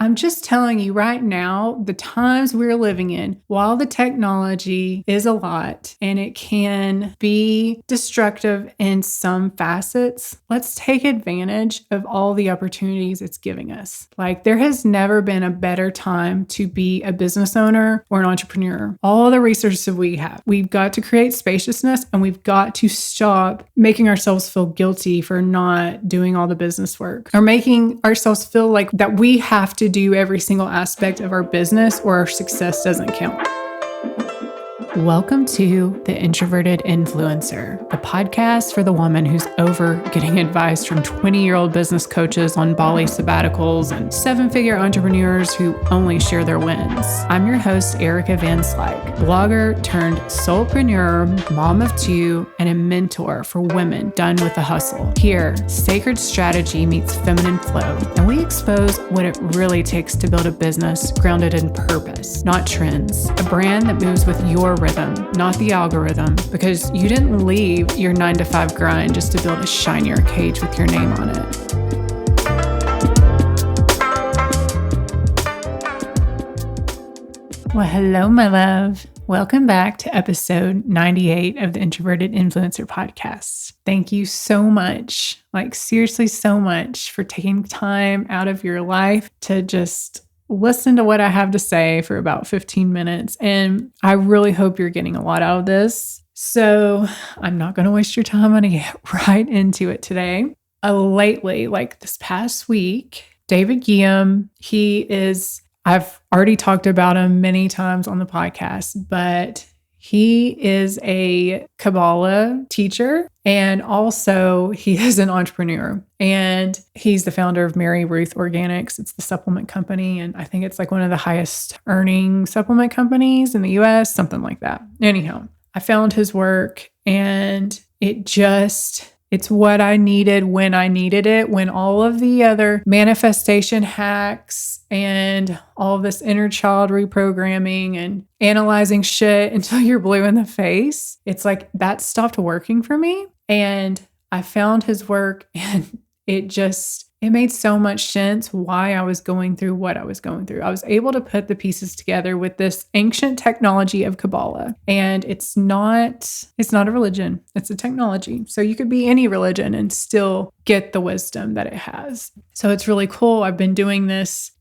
I'm just telling you right now, the times we're living in, while the technology is a lot and it can be destructive in some facets, let's take advantage of all the opportunities it's giving us. Like, there has never been a better time to be a business owner or an entrepreneur. All the resources we have, we've got to create spaciousness, and we've got to stop making ourselves feel guilty for not doing all the business work, or making ourselves feel like that we have to do every single aspect of our business or our success doesn't count. Welcome to The Introverted Influencer, the podcast for the woman who's over getting advice from 20-year-old business coaches on Bali sabbaticals and seven-figure entrepreneurs who only share their wins. I'm your host, Erica Van Slyke, blogger turned soulpreneur, mom of two, and a mentor for women done with the hustle. Here, sacred strategy meets feminine flow, and we expose what it really takes to build a business grounded in purpose, not trends. A brand that moves with your rhythm, not the algorithm, because you didn't leave your 9-to-5 grind just to build a shinier cage with your name on it. Well, hello, my love. Welcome back to episode 98 of the Introverted Influencer podcast. Thank you so much, seriously so much, for taking time out of your life to just listen to what I have to say for about 15 minutes. And I really hope you're getting a lot out of this. So I'm not going to waste your time. I'm going to get right into it today. Lately, this past week, David Guillaume, I've already talked about him many times on the podcast, but he is a Kabbalah teacher, and also he is an entrepreneur, and he's the founder of Mary Ruth Organics. It's the supplement company, and I think it's one of the highest earning supplement companies in the US, something like that. Anyhow, I found his work, and it's what I needed when I needed it, when all of the other manifestation hacks and all this inner child reprogramming and analyzing shit until you're blue in the face. It's that stopped working for me. And I found his work, and it made so much sense why I was going through what I was going through. I was able to put the pieces together with this ancient technology of Kabbalah. And it's not a religion, it's a technology. So you could be any religion and still get the wisdom that it has. So it's really cool. I've been doing this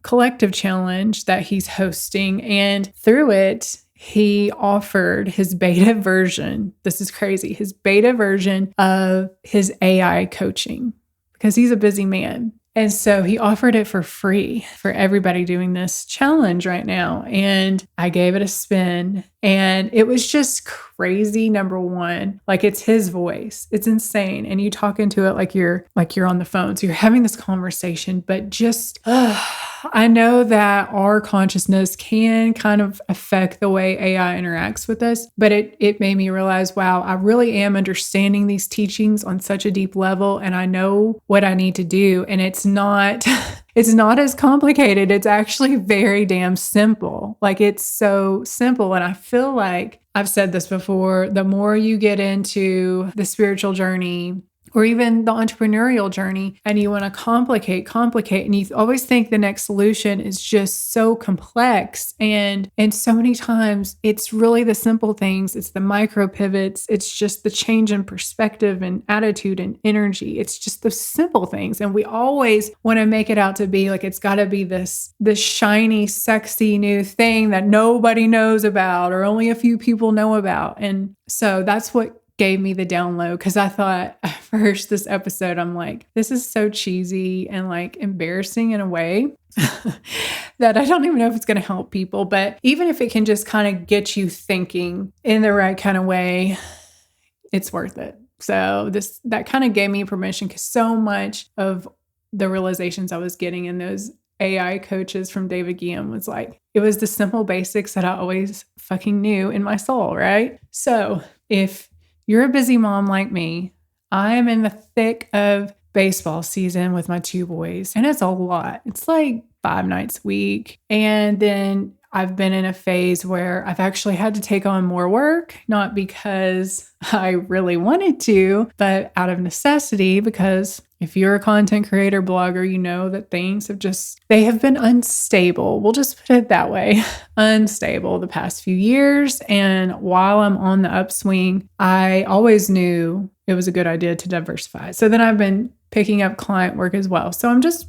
collective challenge that he's hosting, and through it, he offered his beta version. This is crazy. His beta version of his AI coaching, because he's a busy man. And so he offered it for free for everybody doing this challenge right now. And I gave it a spin, and it was just crazy. Number one, it's his voice. It's insane. And you talk into it like you're on the phone. So you're having this conversation, but I know that our consciousness can kind of affect the way AI interacts with us, but it made me realize, wow, I really am understanding these teachings on such a deep level, and I know what I need to do. And it's not as complicated. It's actually very damn simple. It's so simple. And I feel like I've said this before, the more you get into the spiritual journey, or even the entrepreneurial journey, and you want to complicate, and you always think the next solution is just so complex. And so many times it's really the simple things. It's the micro pivots. It's just the change in perspective and attitude and energy. It's just the simple things. And we always want to make it out to be it's got to be this shiny, sexy new thing that nobody knows about, or only a few people know about. And so that's what gave me the download, because I thought at first this episode, I'm this is so cheesy and embarrassing in a way that I don't even know if it's going to help people. But even if it can just kind of get you thinking in the right kind of way, it's worth it. So that kind of gave me permission, because so much of the realizations I was getting in those AI coaches from David Guillaume was it was the simple basics that I always fucking knew in my soul, right? So if you're a busy mom like me, I am in the thick of baseball season with my two boys, and it's a lot. It's 5 nights a week. And then I've been in a phase where I've actually had to take on more work, not because I really wanted to, but out of necessity, because If you're a content creator, blogger, you know that they have been unstable. We'll just put it that way, unstable the past few years. And while I'm on the upswing, I always knew it was a good idea to diversify. So then I've been picking up client work as well. So I'm just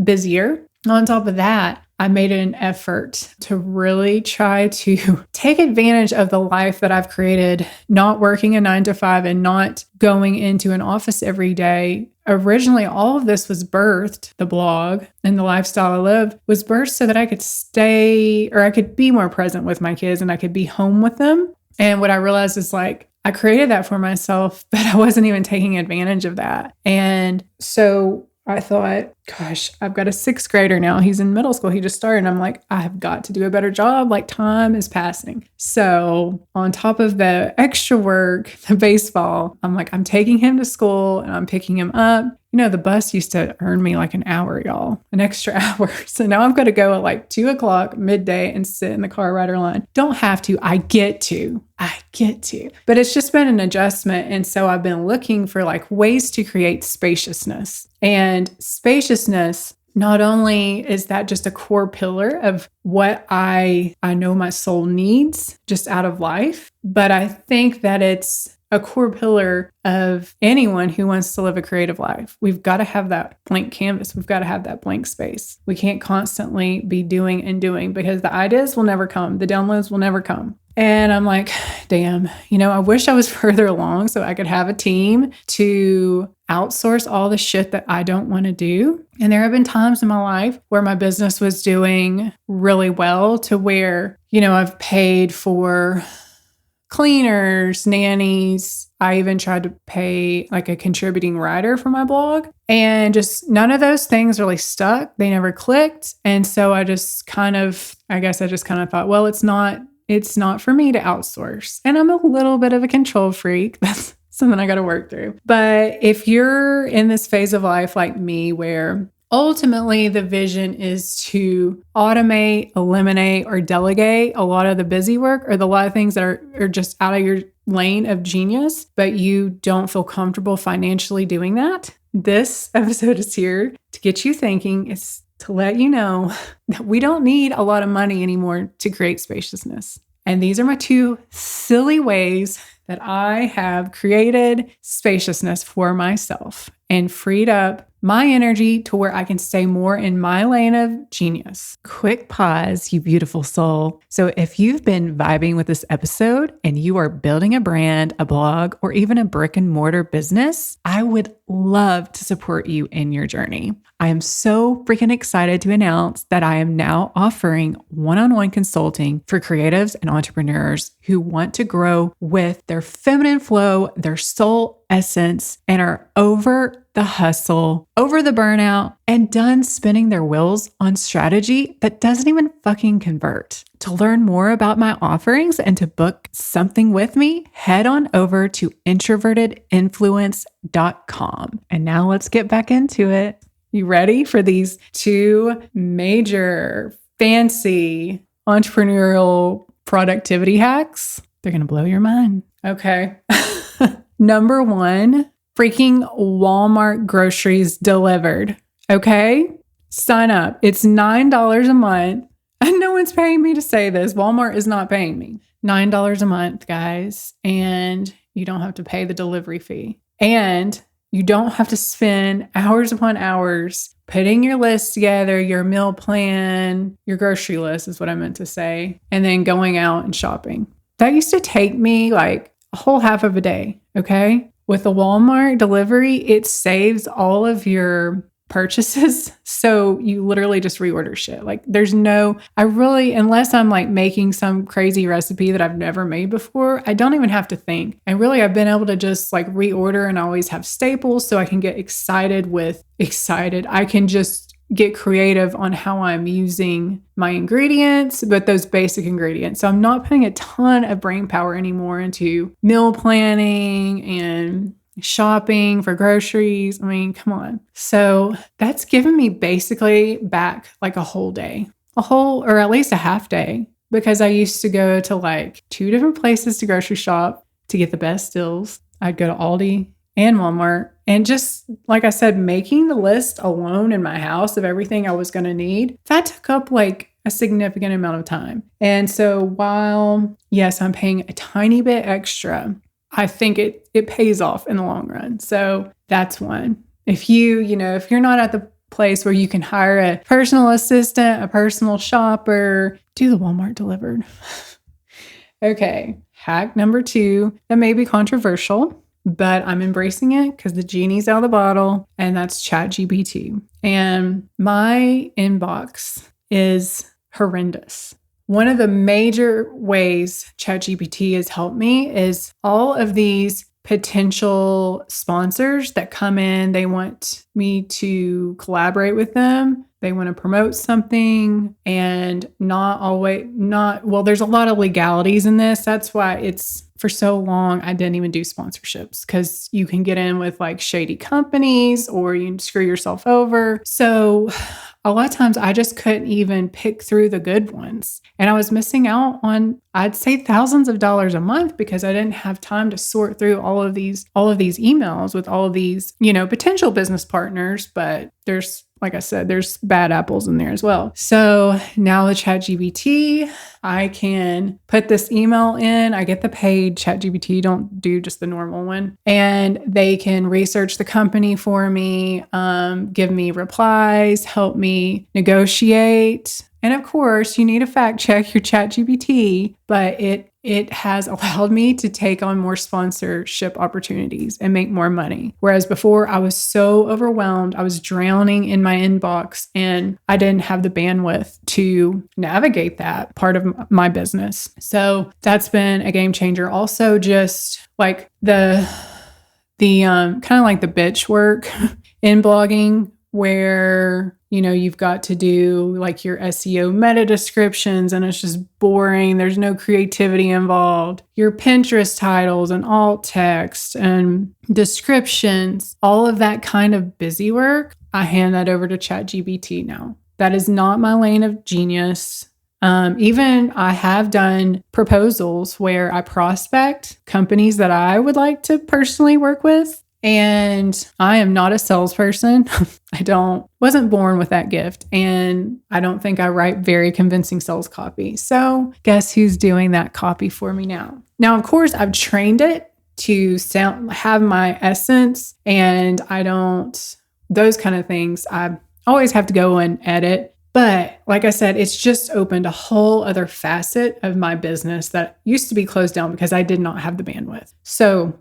busier. On top of that, I made an effort to really try to take advantage of the life that I've created, not working a 9 to 5 and not going into an office every day. Originally, all of this was birthed, the blog and the lifestyle I live was birthed so that I could stay, or I could be more present with my kids and I could be home with them. And what I realized is like, I created that for myself, but I wasn't even taking advantage of that. And so I thought, gosh, I've got a 6th grader now. He's in middle school. He just started. And I'm like, I have got to do a better job. Like, time is passing. So on top of the extra work, the baseball, I'm like, I'm taking him to school and I'm picking him up. You know, the bus used to earn me like an hour, y'all, an extra hour. So now I've got to go at like 2 o'clock midday and sit in the car right or line. Don't have to. I get to. But it's just been an adjustment. And so I've been looking for like ways to create spaciousness. And spaciousness, not only is that just a core pillar of what I know my soul needs just out of life, but I think that it's a core pillar of anyone who wants to live a creative life. We've got to have that blank canvas. We've got to have that blank space. We can't constantly be doing and doing because the ideas will never come. The downloads will never come. And I'm like, damn, I wish I was further along so I could have a team to outsource all the shit that I don't want to do. And there have been times in my life where my business was doing really well to where, I've paid for cleaners, nannies. I even tried to pay like a contributing writer for my blog, and just none of those things really stuck. They never clicked. And so I just kind of thought, well, it's not for me to outsource. And I'm a little bit of a control freak. That's something I got to work through. But if you're in this phase of life like me, where ultimately the vision is to automate, eliminate, or delegate a lot of the busy work or a lot of things that are just out of your lane of genius, but you don't feel comfortable financially doing that, this episode is here to get you thinking. It's to let you know that we don't need a lot of money anymore to create spaciousness. And these are my 2 silly ways that I have created spaciousness for myself and freed up my energy to where I can stay more in my lane of genius. Quick pause, you beautiful soul. So if you've been vibing with this episode and you are building a brand, a blog, or even a brick and mortar business, I would love to support you in your journey. I am so freaking excited to announce that I am now offering one-on-one consulting for creatives and entrepreneurs who want to grow with their feminine flow, their soul essence, and are over the hustle, over the burnout, and done spinning their wheels on strategy that doesn't even fucking convert. To learn more about my offerings and to book something with me, head on over to introvertedinfluence.com. And now let's get back into it. You ready for these 2 major, fancy entrepreneurial productivity hacks? They're going to blow your mind. Okay. Number 1, freaking Walmart groceries delivered. Okay? Sign up. It's $9 a month. And no one's paying me to say this. Walmart is not paying me. $9 a month, guys. And you don't have to pay the delivery fee. And you don't have to spend hours upon hours putting your list together, your meal plan, your grocery list is what I meant to say, and then going out and shopping. That used to take me like a whole half of a day, okay? With the Walmart delivery, it saves all of your purchases. So you literally just reorder shit. Like unless I'm like making some crazy recipe that I've never made before, I don't even have to think. And really, I've been able to just like reorder and always have staples so I can get excited. I can just get creative on how I'm using my ingredients, but those basic ingredients. So I'm not putting a ton of brain power anymore into meal planning and shopping for groceries. I mean, come on. So that's given me basically back like a whole day, or at least a half day, because I used to go to like 2 different places to grocery shop to get the best deals. I'd go to Aldi and Walmart. And just like I said, making the list alone in my house of everything I was going to need, that took up like a significant amount of time. And so while, yes, I'm paying a tiny bit extra, I think it pays off in the long run. So that's one. If if you're not at the place where you can hire a personal assistant, a personal shopper, do the Walmart delivered. Okay, hack number 2, that may be controversial, but I'm embracing it because the genie's out of the bottle, and that's ChatGPT. And my inbox is horrendous. One of the major ways ChatGPT has helped me is all of these potential sponsors that come in. They want me to collaborate with them. They want to promote something, and there's a lot of legalities in this. That's why for so long, I didn't even do sponsorships, because you can get in with like shady companies or you can screw yourself over. So a lot of times I just couldn't even pick through the good ones. And I was missing out on, I'd say, thousands of dollars a month because I didn't have time to sort through all of these emails with all of these, potential business partners. But like I said, there's bad apples in there as well. So now with ChatGPT, I can put this email in. I get the paid ChatGPT, don't do just the normal one. And they can research the company for me, give me replies, help me negotiate. And of course, you need to fact check your ChatGPT, but it has allowed me to take on more sponsorship opportunities and make more money. Whereas before, I was so overwhelmed. I was drowning in my inbox and I didn't have the bandwidth to navigate that part of my business. So that's been a game changer. Also, just like the kind of like the bitch work in blogging, where you've got to do like your SEO meta descriptions and it's just boring. There's no creativity involved. Your Pinterest titles and alt text and descriptions, all of that kind of busy work, I hand that over to ChatGPT now. That is not my lane of genius. Even I have done proposals where I prospect companies that I would like to personally work with. And I am not a salesperson. Wasn't born with that gift. And I don't think I write very convincing sales copy. So guess who's doing that copy for me now? Now, of course, I've trained it to have my essence, and those kind of things, I always have to go and edit. But like I said, it's just opened a whole other facet of my business that used to be closed down because I did not have the bandwidth. So,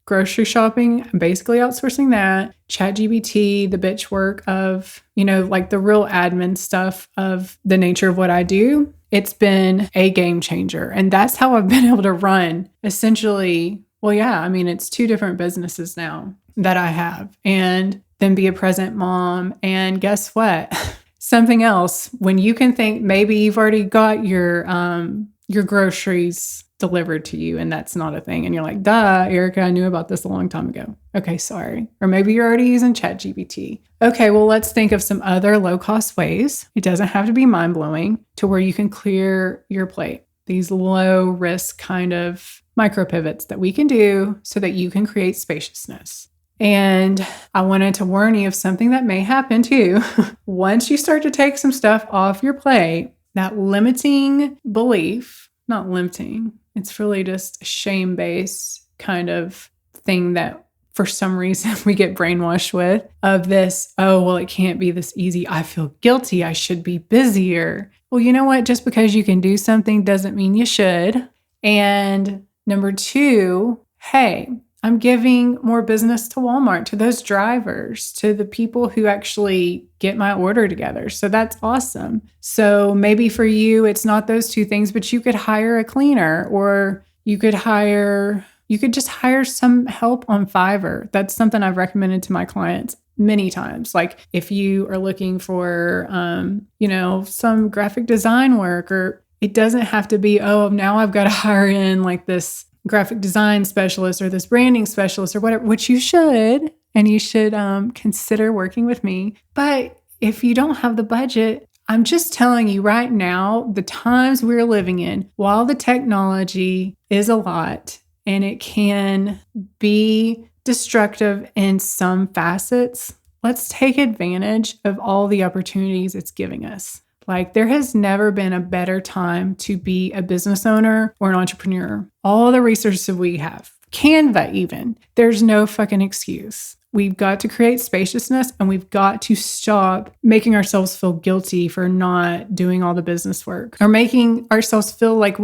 grocery shopping, I'm basically outsourcing that. ChatGPT, the bitch work of, like the real admin stuff of the nature of what I do. It's been a game changer. And that's how I've been able to run essentially, it's 2 different businesses now that I have, and then be a present mom. And guess what? Something else, when you can think maybe you've already got your groceries delivered to you and that's not a thing, and you're like, duh, Erica, I knew about this a long time ago. Okay, sorry. Or maybe you're already using ChatGPT. Okay, well, let's think of some other low-cost ways. It doesn't have to be mind-blowing, to where you can clear your plate. These low-risk kind of micro pivots that we can do so that you can create spaciousness. And I wanted to warn you of something that may happen too. Once you start to take some stuff off your plate, that limiting belief, not limiting, it's really just a shame-based kind of thing that for some reason we get brainwashed with, of this, oh, well, it can't be this easy. I feel guilty. I should be busier. Well, you know what? Just because you can do something doesn't mean you should. And number 2, hey, I'm giving more business to Walmart, to those drivers, to the people who actually get my order together. So that's awesome. So maybe for you, it's not those 2 things, but you could hire a cleaner, or you could just hire some help on Fiverr. That's something I've recommended to my clients many times. Like if you are looking for, some graphic design work, or it doesn't have to be, oh, now I've got to hire in like this graphic design specialist or this branding specialist or whatever, which you should, and you should consider working with me. But if you don't have the budget, I'm just telling you right now, the times we're living in, while the technology is a lot and it can be destructive in some facets, let's take advantage of all the opportunities it's giving us. Like, there has never been a better time to be a business owner or an entrepreneur. All the resources we have, Canva even, there's no fucking excuse. We've got to create spaciousness, and we've got to stop making ourselves feel guilty for not doing all the business work, or making ourselves feel like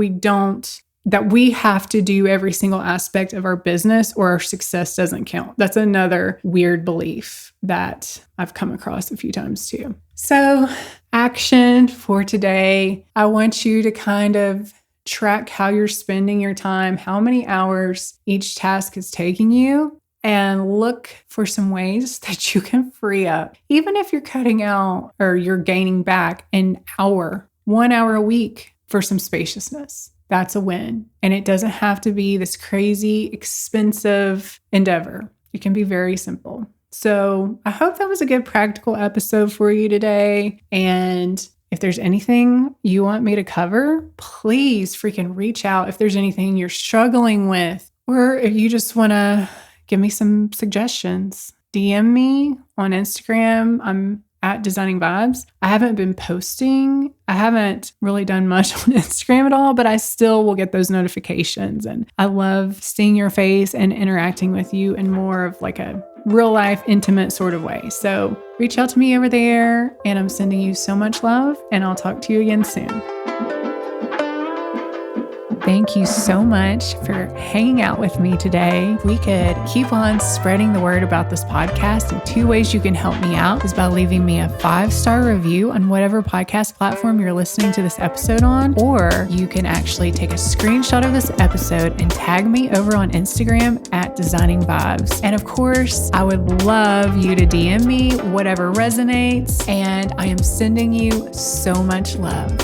that we have to do every single aspect of our business or our success doesn't count. That's another weird belief that I've come across a few times too. So, action for today, I want you to kind of track how you're spending your time, how many hours each task is taking you, and look for some ways that you can free up. Even if you're cutting out or you're gaining back an hour, 1 hour a week for some spaciousness, that's a win. And it doesn't have to be this crazy, expensive endeavor. It can be very simple. So I hope that was a good practical episode for you today. And if there's anything you want me to cover, please freaking reach out if there's anything you're struggling with, or if you just want to give me some suggestions. DM me on Instagram. I'm at Designing Vibes. I haven't been posting. I haven't really done much on Instagram at all, but I still will get those notifications. And I love seeing your face and interacting with you in more of like a real life, intimate sort of way. So reach out to me over there, and I'm sending you so much love, and I'll talk to you again soon. Thank you so much for hanging out with me today. We could keep on spreading the word about this podcast, and 2 ways you can help me out is by leaving me a 5-star review on whatever podcast platform you're listening to this episode on, or you can actually take a screenshot of this episode and tag me over on Instagram at Designing Vibes. And of course, I would love you to DM me whatever resonates, and I am sending you so much love.